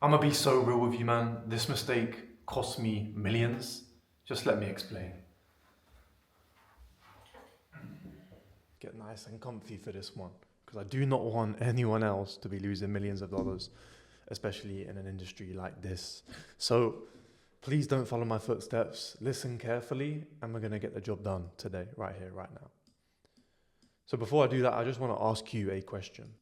I'm gonna be so real with you, man. This mistake cost me millions. Just let me explain. Get nice and comfy for this one, because I do not want anyone else to be losing millions of dollars, especially in an industry like this. So please don't follow my footsteps. Listen carefully, and we're gonna get the job done today, right here, right now. So before I do that, I just want to ask you a question.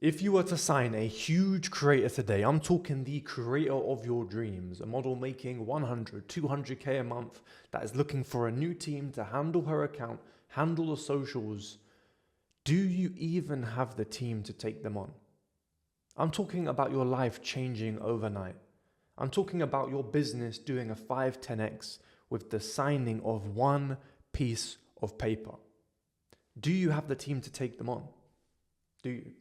If you were to sign a huge creator today, I'm talking the creator of your dreams, a model making 100, 200K a month that is looking for a new team to handle her account, handle the socials, do you even have the team to take them on? I'm talking about your life changing overnight. I'm talking about your business doing a 5-10x with the signing of one piece of paper. Do you have the team to take them on? Do you?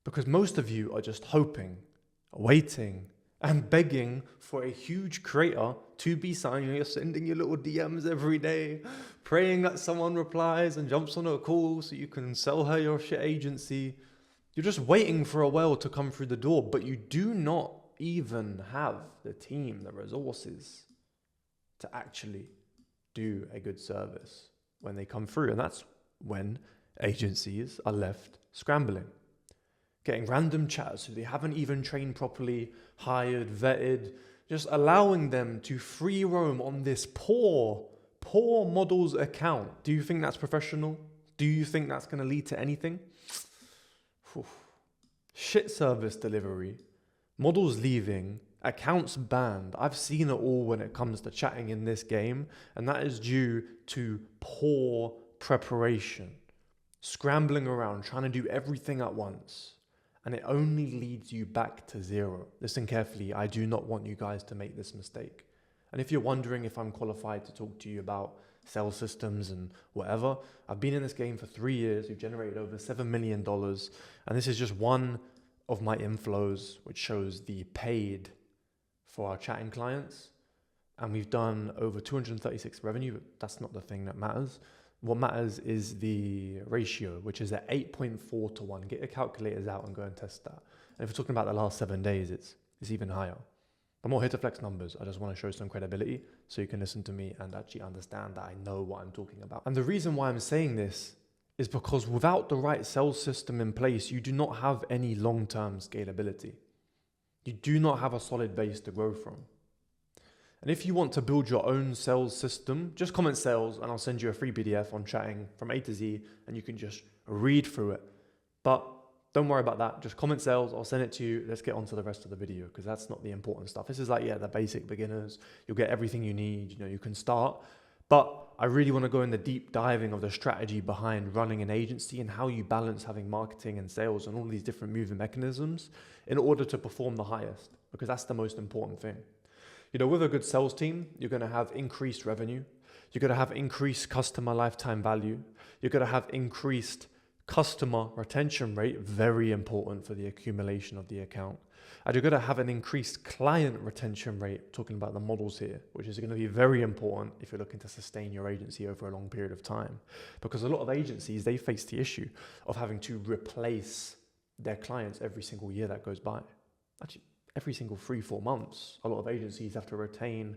Because most of you are just hoping, waiting, and begging for a huge creator to be signed. You're sending your little DMs every day, praying that someone replies and jumps on a call so you can sell her your shit agency. You're just waiting for a whale to come through the door, but you do not even have the team, the resources to actually do a good service when they come through. And that's when agencies are left scrambling, getting random chats who they haven't even trained properly, hired, vetted, just allowing them to free roam on this poor model's account. Do you think that's professional? Do you think that's going to lead to anything? Whew. Shit service delivery, models leaving, accounts banned. I've seen it all when it comes to chatting in this game, and that is due to poor preparation, scrambling around, trying to do everything at once. And it only leads you back to zero. Listen carefully, I do not want you guys to make this mistake. And if you're wondering if I'm qualified to talk to you about sales systems and whatever, I've been in this game for 3 years. We've generated over $7 million. And this is just one of my inflows, which shows the paid for our chatting clients. And we've done over 236 revenue, but that's not the thing that matters. What matters is the ratio, which is at 8.4 to 1. Get your calculators out and go and test that. And if we're talking about the last 7 days, it's even higher. I'm not here to flex numbers. I just want to show some credibility so you can listen to me and actually understand that I know what I'm talking about. And the reason why I'm saying this is because without the right sales system in place, you do not have any long-term scalability. You do not have a solid base to grow from. And if you want to build your own sales system, just comment sales and I'll send you a free PDF on chatting from A to Z and you can just read through it. But don't worry about that. Just comment sales. I'll send it to you. Let's get on to the rest of the video because that's not the important stuff. This is like, the basic beginners. You'll get everything you need. You can start. But I really want to go in the deep diving of the strategy behind running an agency and how you balance having marketing and sales and all these different moving mechanisms in order to perform the highest, because that's the most important thing. With a good sales team, you're going to have increased revenue. You're going to have increased customer lifetime value. You're going to have increased customer retention rate, very important for the accumulation of the account. And you're going to have an increased client retention rate, talking about the models here, which is going to be very important if you're looking to sustain your agency over a long period of time. Because a lot of agencies, they face the issue of having to replace their clients every single year that goes by. Actually, every single 3-4 months, a lot of agencies have to retain,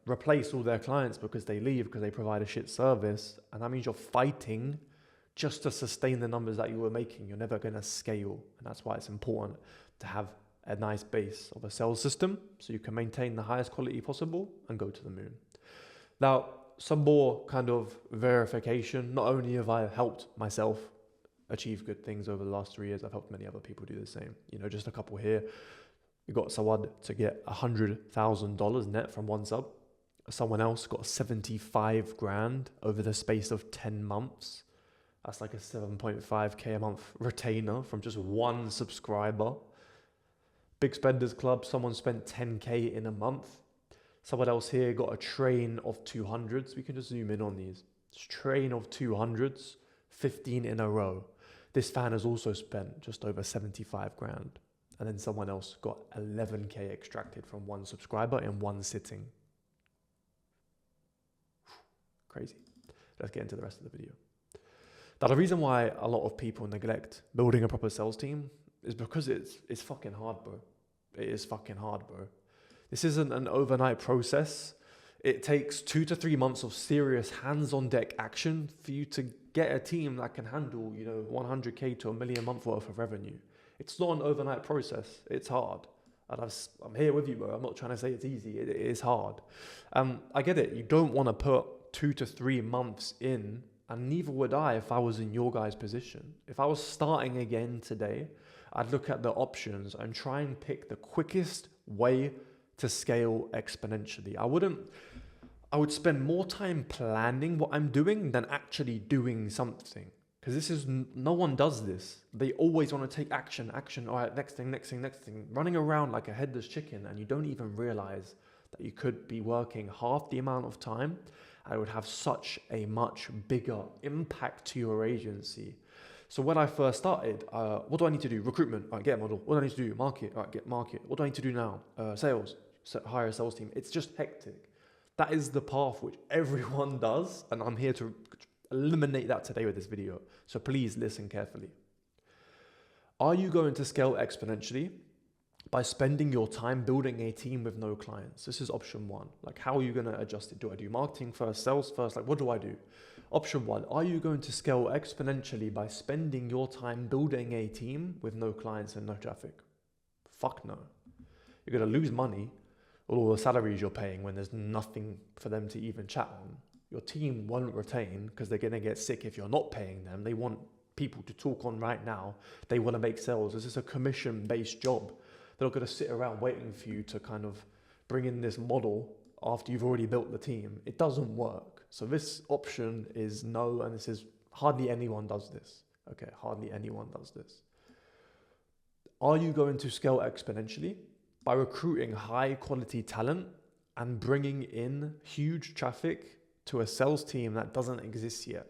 replace all their clients because they leave, because they provide a shit service. And that means you're fighting just to sustain the numbers that you were making. You're never going to scale. And that's why it's important to have a nice base of a sales system so you can maintain the highest quality possible and go to the moon. Now, some more kind of verification. Not only have I helped myself achieve good things over the last 3 years, I've helped many other people do the same. Just a couple here. We got Sawad to get $100,000 net from one sub. Someone else got 75 grand over the space of 10 months. That's like a 7.5K a month retainer from just one subscriber. Big Spenders Club, someone spent 10K in a month. Someone else here got a train of 200s. We can just zoom in on these. Train of 200s, 15 in a row. This fan has also spent just over 75 grand. And then someone else got 11K extracted from one subscriber in one sitting. Crazy. Let's get into the rest of the video. Now, the reason why a lot of people neglect building a proper sales team is because it's fucking hard, bro. It is fucking hard, bro. This isn't an overnight process. It takes 2 to 3 months of serious hands-on deck action for you to get a team that can handle, 100K to $1 million a month worth of revenue. It's not an overnight process. It's hard. And I'm here with you, bro. I'm not trying to say it's easy. It is hard. I get it. You don't want to put 2 to 3 months in, and neither would I if I was in your guys' position. If I was starting again today, I'd look at the options and try and pick the quickest way to scale exponentially. I would spend more time planning what I'm doing than actually doing something. Because no one does this. They always want to take action. All right, next thing. Running around like a headless chicken, and you don't even realize that you could be working half the amount of time. I would have such a much bigger impact to your agency. So when I first started, what do I need to do? Recruitment, all right, get a model. What do I need to do? Market, all right, get market. What do I need to do now? Sales, hire a sales team. It's just hectic. That is the path which everyone does, and I'm here to eliminate that today with this video. So please listen carefully. Are you going to scale exponentially by spending your time building a team with no clients? This is option one. Like, how are you going to adjust it? Do I do marketing first, sales first? Like, what do I do? Option one, are you going to scale exponentially by spending your time building a team with no clients and no traffic? Fuck no. You're going to lose money, all the salaries you're paying when there's nothing for them to even chat on. Your team won't retain because they're going to get sick if you're not paying them. They want people to talk on right now. They want to make sales. This is a commission-based job. They're not going to sit around waiting for you to kind of bring in this model after you've already built the team. It doesn't work. So this option is no, and this is hardly anyone does this. Okay, hardly anyone does this. Are you going to scale exponentially by recruiting high-quality talent and bringing in huge traffic to a sales team that doesn't exist yet?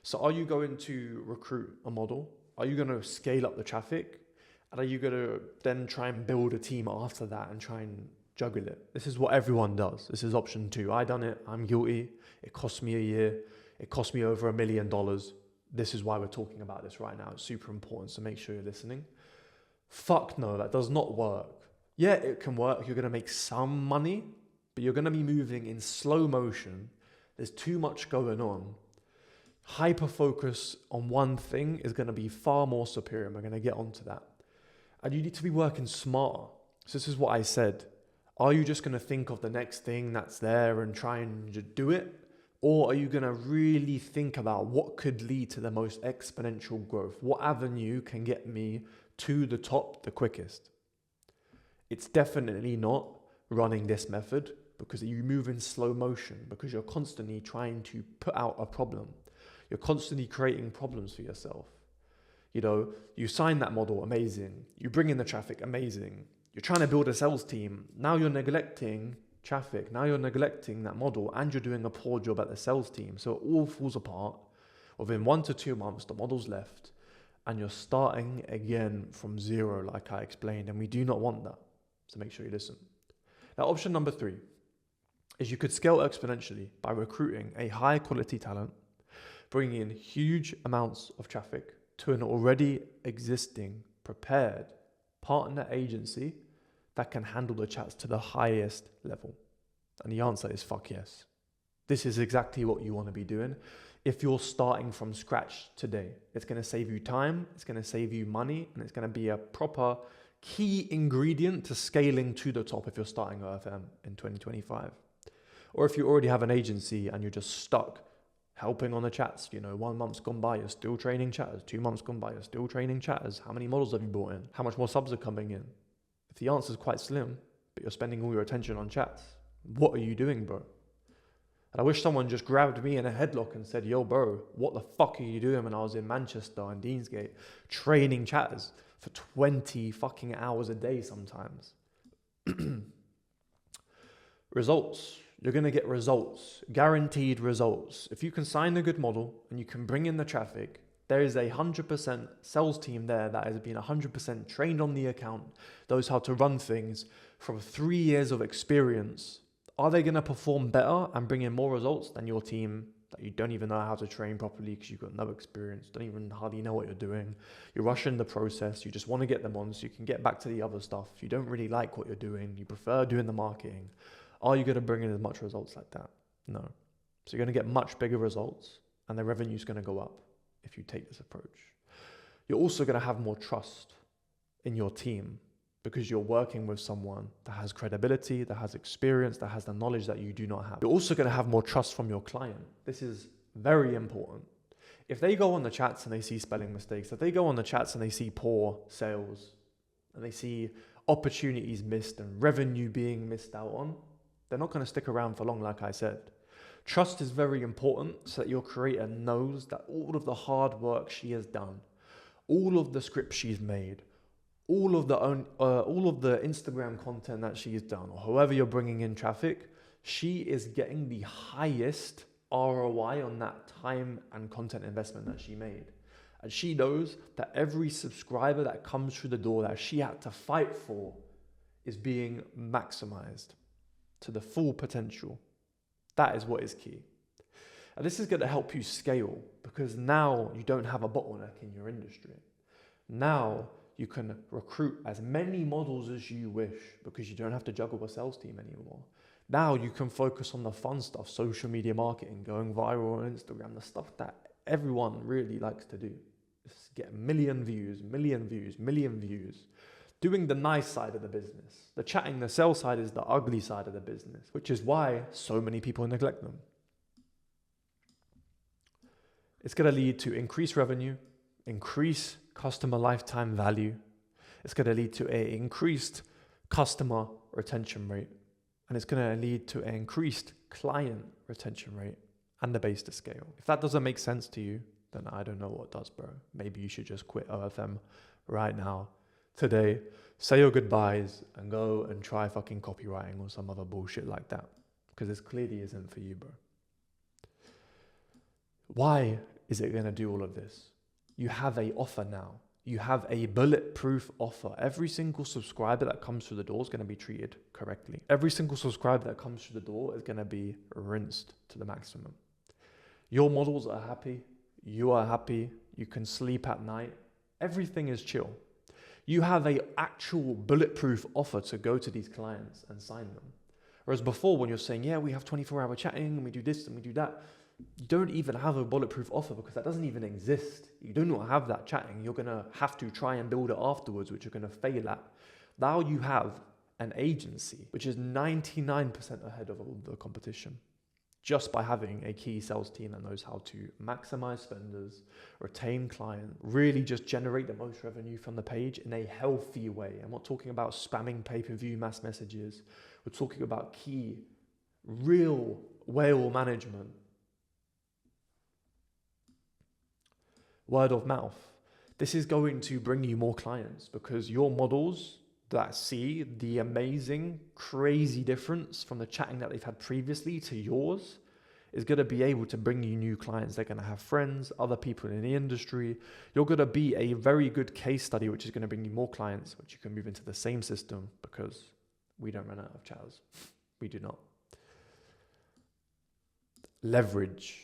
So are you going to recruit a model? Are you going to scale up the traffic? And are you going to then try and build a team after that and try and juggle it? This is what everyone does. This is option two. I done it. I'm guilty. It cost me a year. It cost me over $1 million. This is why we're talking about this right now. It's super important, so make sure you're listening. Fuck no, that does not work. Yeah, it can work. You're going to make some money, but you're going to be moving in slow motion. There's too much going on. Hyper focus on one thing is going to be far more superior. And we're going to get onto that. And you need to be working smarter. So this is what I said. Are you just going to think of the next thing that's there and try and just do it? Or are you going to really think about what could lead to the most exponential growth? What avenue can get me to the top the quickest? It's definitely not running this method, because you move in slow motion, because you're constantly trying to put out a problem. You're constantly creating problems for yourself. You sign that model, amazing. You bring in the traffic, amazing. You're trying to build a sales team. Now you're neglecting traffic. Now you're neglecting that model, and you're doing a poor job at the sales team. So it all falls apart. Within 1 to 2 months, the model's left, and you're starting again from zero, like I explained, and we do not want that. So make sure you listen. Now, option number 3 is you could scale exponentially by recruiting a high quality talent, bringing in huge amounts of traffic to an already existing, prepared partner agency that can handle the chats to the highest level. And the answer is fuck yes. This is exactly what you want to be doing. If you're starting from scratch today, it's going to save you time, it's going to save you money, and it's going to be a proper key ingredient to scaling to the top if you're starting OFM in 2025. Or if you already have an agency and you're just stuck helping on the chats, 1 month's gone by, you're still training chatters, 2 months gone by, you're still training chatters. How many models have you brought in? How much more subs are coming in? If the answer is quite slim, but you're spending all your attention on chats, what are you doing, bro? And I wish someone just grabbed me in a headlock and said, yo, bro, what the fuck are you doing when I was in Manchester and Deansgate training chatters for 20 fucking hours a day sometimes? Results. You're going to get results, guaranteed results. If you can sign a good model and you can bring in the traffic, there is a 100% sales team there that has been 100% trained on the account, knows how to run things from 3 years of experience. Are they going to perform better and bring in more results than your team that you don't even know how to train properly because you've got no experience, don't even hardly know what you're doing. You're rushing the process. You just want to get them on so you can get back to the other stuff. You don't really like what you're doing. You prefer doing the marketing. Are you going to bring in as much results like that? No. So you're going to get much bigger results and the revenue is going to go up if you take this approach. You're also going to have more trust in your team because you're working with someone that has credibility, that has experience, that has the knowledge that you do not have. You're also going to have more trust from your client. This is very important. If they go on the chats and they see spelling mistakes, if they go on the chats and they see poor sales, and they see opportunities missed and revenue being missed out on, they're not going to stick around for long, like I said. Trust is very important so that your creator knows that all of the hard work she has done, all of the scripts she's made, all of the Instagram content that she's done, or however you're bringing in traffic, she is getting the highest ROI on that time and content investment that she made. And she knows that every subscriber that comes through the door that she had to fight for is being maximized to the full potential. That is what is key. And this is going to help you scale because now you don't have a bottleneck in your industry. Now you can recruit as many models as you wish because you don't have to juggle a sales team anymore. Now you can focus on the fun stuff, social media marketing, going viral on Instagram, the stuff that everyone really likes to do. Just get a million views. Doing the nice side of the business. The chatting, the sales side is the ugly side of the business, which is why so many people neglect them. It's going to lead to increased revenue, increased customer lifetime value. It's going to lead to an increased customer retention rate. And it's going to lead to an increased client retention rate and the base to scale. If that doesn't make sense to you, then I don't know what does, bro. Maybe you should just quit OFM right now, today, say your goodbyes and go and try fucking copywriting or some other bullshit like that. Because this clearly isn't for you, bro. Why is it going to do all of this? You have an offer now. You have a bulletproof offer. Every single subscriber that comes through the door is going to be treated correctly. Every single subscriber that comes through the door is going to be rinsed to the maximum. Your models are happy. You are happy. You can sleep at night. Everything is chill. You have an actual bulletproof offer to go to these clients and sign them. Whereas before, when you're saying, yeah, we have 24-hour chatting and we do this and we do that, you don't even have a bulletproof offer because that doesn't even exist. You do not have that chatting. You're going to have to try and build it afterwards, which you're going to fail at. Now you have an agency, which is 99% ahead of all the competition, just by having a key sales team that knows how to maximize spenders, retain client, really just generate the most revenue from the page in a healthy way. I'm not talking about spamming pay-per-view mass messages. We're talking about key, real whale management. Word of mouth. This is going to bring you more clients because your models that see the amazing, crazy difference from the chatting that they've had previously to yours is going to be able to bring you new clients. They're going to have friends, other people in the industry. You're going to be a very good case study, which is going to bring you more clients, which you can move into the same system because we don't run out of chatters. We do not. Leverage.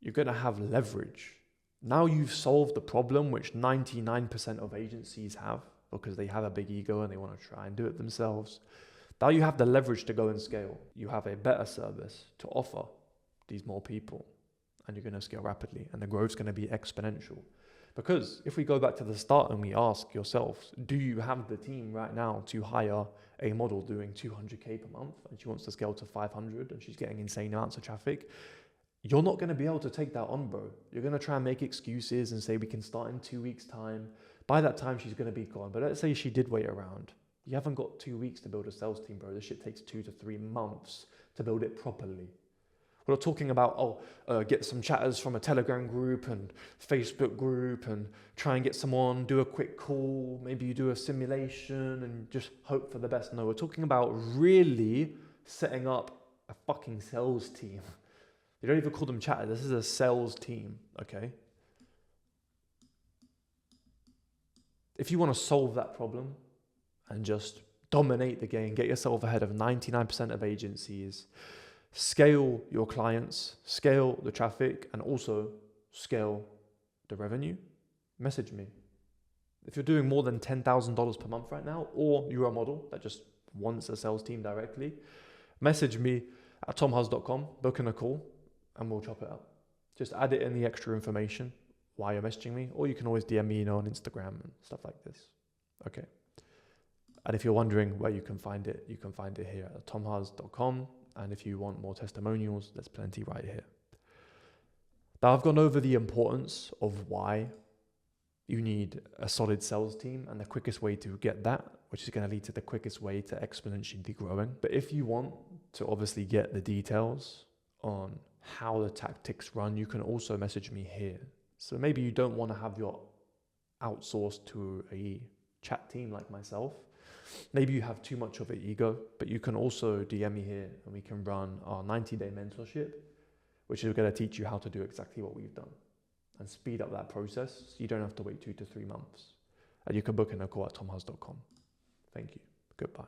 You're going to have leverage. Now you've solved the problem which 99% of agencies have because they have a big ego and they want to try and do it themselves. Now you have the leverage to go and scale. You have a better service to offer these more people and you're going to scale rapidly and the growth's going to be exponential. Because if we go back to the start and we ask yourselves, do you have the team right now to hire a model doing 200K per month and she wants to scale to 500 and she's getting insane amounts of traffic? You're not going to be able to take that on, bro. You're going to try and make excuses and say we can start in 2 weeks' time. By that time, she's going to be gone. But let's say she did wait around. You haven't got 2 weeks to build a sales team, bro. This shit takes 2 to 3 months to build it properly. We're not talking about, get some chatters from a Telegram group and Facebook group and try and get someone, do a quick call. Maybe you do a simulation and just hope for the best. No, we're talking about really setting up a fucking sales team. You don't even call them chatters. This is a sales team, okay? If you want to solve that problem and just dominate the game, get yourself ahead of 99% of agencies, scale your clients, scale the traffic, and also scale the revenue, message me. If you're doing more than $10,000 per month right now, or you're a model that just wants a sales team directly, message me at tomhuz.com, book in a call, and we'll chop it up. Just add it in the extra information while you're messaging me, or you can always DM me, on Instagram and stuff like this. Okay. And if you're wondering where you can find it here at tomhuz.com. And if you want more testimonials, there's plenty right here. Now, I've gone over the importance of why you need a solid sales team and the quickest way to get that, which is going to lead to the quickest way to exponentially growing. But if you want to obviously get the details on how the tactics run, you can also message me here. So maybe you don't want to have your outsourced to a chat team like myself. Maybe you have too much of an ego, but you can also DM me here and we can run our 90-day mentorship, which is going to teach you how to do exactly what we've done and speed up that process so you don't have to wait 2 to 3 months. And you can book in a call at tomhuz.com. Thank you. Goodbye.